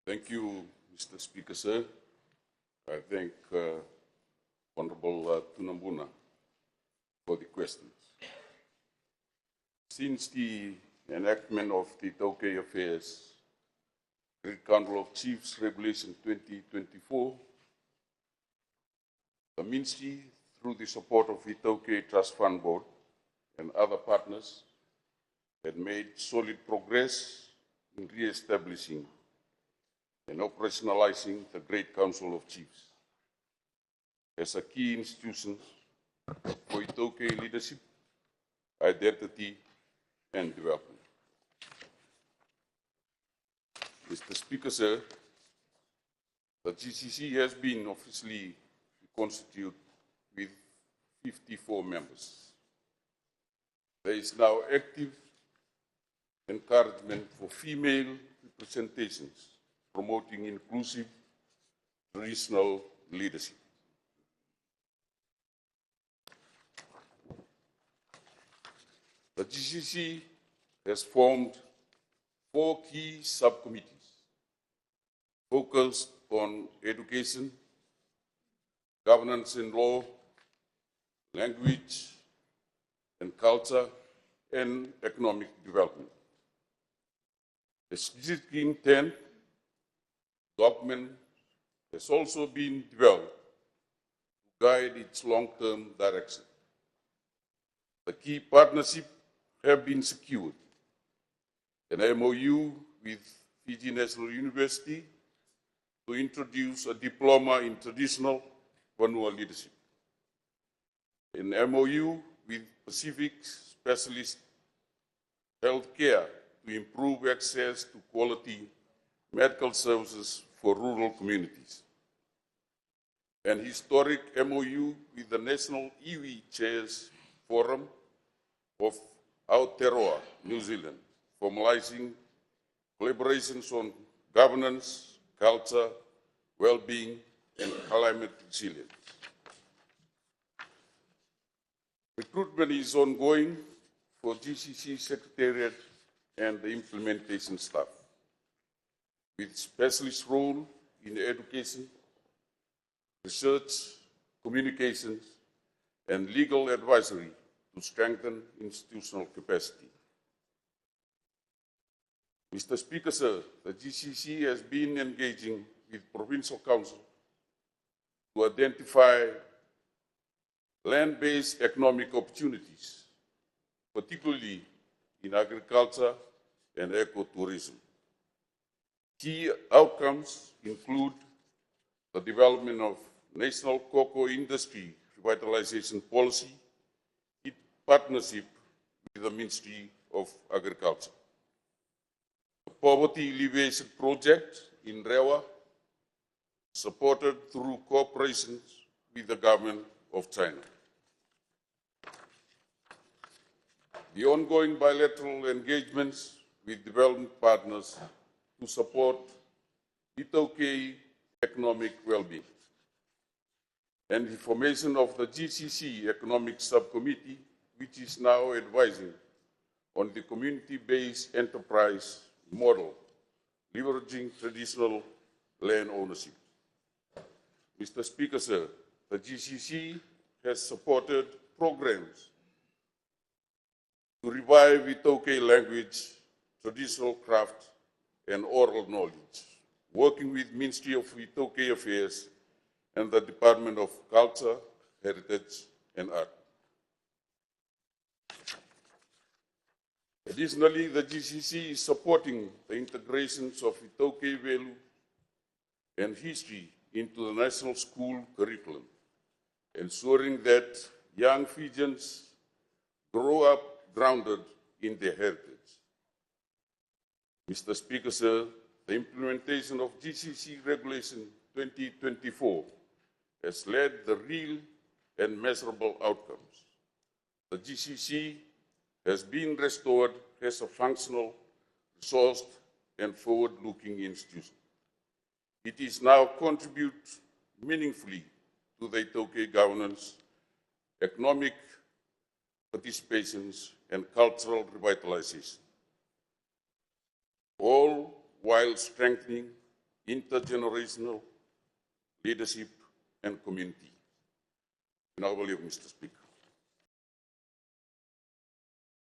Thank you, Mr. Speaker, sir. I thank Honorable Tunambuna for the questions. Since the enactment of the iTaukei Affairs Great Council of Chiefs Regulation 2024, the Ministry, through the support of the iTaukei Trust Fund Board and other partners, had made solid progress in re-establishing and operationalizing the Great Council of Chiefs as a key institution for iTaukei leadership, identity, and development. Mr. Speaker, sir, the GCC has been officially constituted with 54 members. There is now active encouragement for female representations, promoting inclusive traditional leadership. The GCC has formed 4 key subcommittees focused on education, governance and law, language and culture, and economic development. The strategic intent document has also been developed to guide its long-term direction. The key partnerships have been secured: an MOU with Fiji National University to introduce a diploma in traditional Vanua leadership, an MOU with Pacific Specialist Healthcare to improve access to quality medical services for rural communities, an historic MOU with the National Iwi Chairs Forum of Aotearoa, New Zealand, formalizing collaborations on governance, culture, well-being, and climate resilience. Recruitment is ongoing for GCC Secretariat and the implementation staff, with specialist role in education, research, communications, and legal advisory to strengthen institutional capacity. Mr. Speaker, sir, the GCC has been engaging with Provincial Council to identify land-based economic opportunities, particularly in agriculture and ecotourism. Key outcomes include the development of national cocoa industry revitalization policy in partnership with the Ministry of Agriculture, a poverty alleviation project in Rewa, supported through cooperation with the government of China. The ongoing bilateral engagements with development partners to support iTaukei economic well-being, and the formation of the GCC Economic Subcommittee, which is now advising on the community-based enterprise model, leveraging traditional land ownership. Mr. Speaker, sir, the GCC has supported programs to revive iTaukei language, traditional craft, and oral knowledge, working with Ministry of iTaukei Affairs and the Department of Culture, Heritage, and Art. Additionally, the GCC is supporting the integrations of iTaukei value and history into the national school curriculum, ensuring that young Fijians grow up grounded in their heritage. Mr. Speaker, sir, the implementation of GCC Regulation 2024 has led the real and measurable outcomes. The GCC has been restored as a functional, resourced, and forward-looking institution. It is now contribute meaningfully to the iTaukei governance, economic participations, and cultural revitalization, all while strengthening intergenerational leadership and community. Now, will you, Mr. Speaker?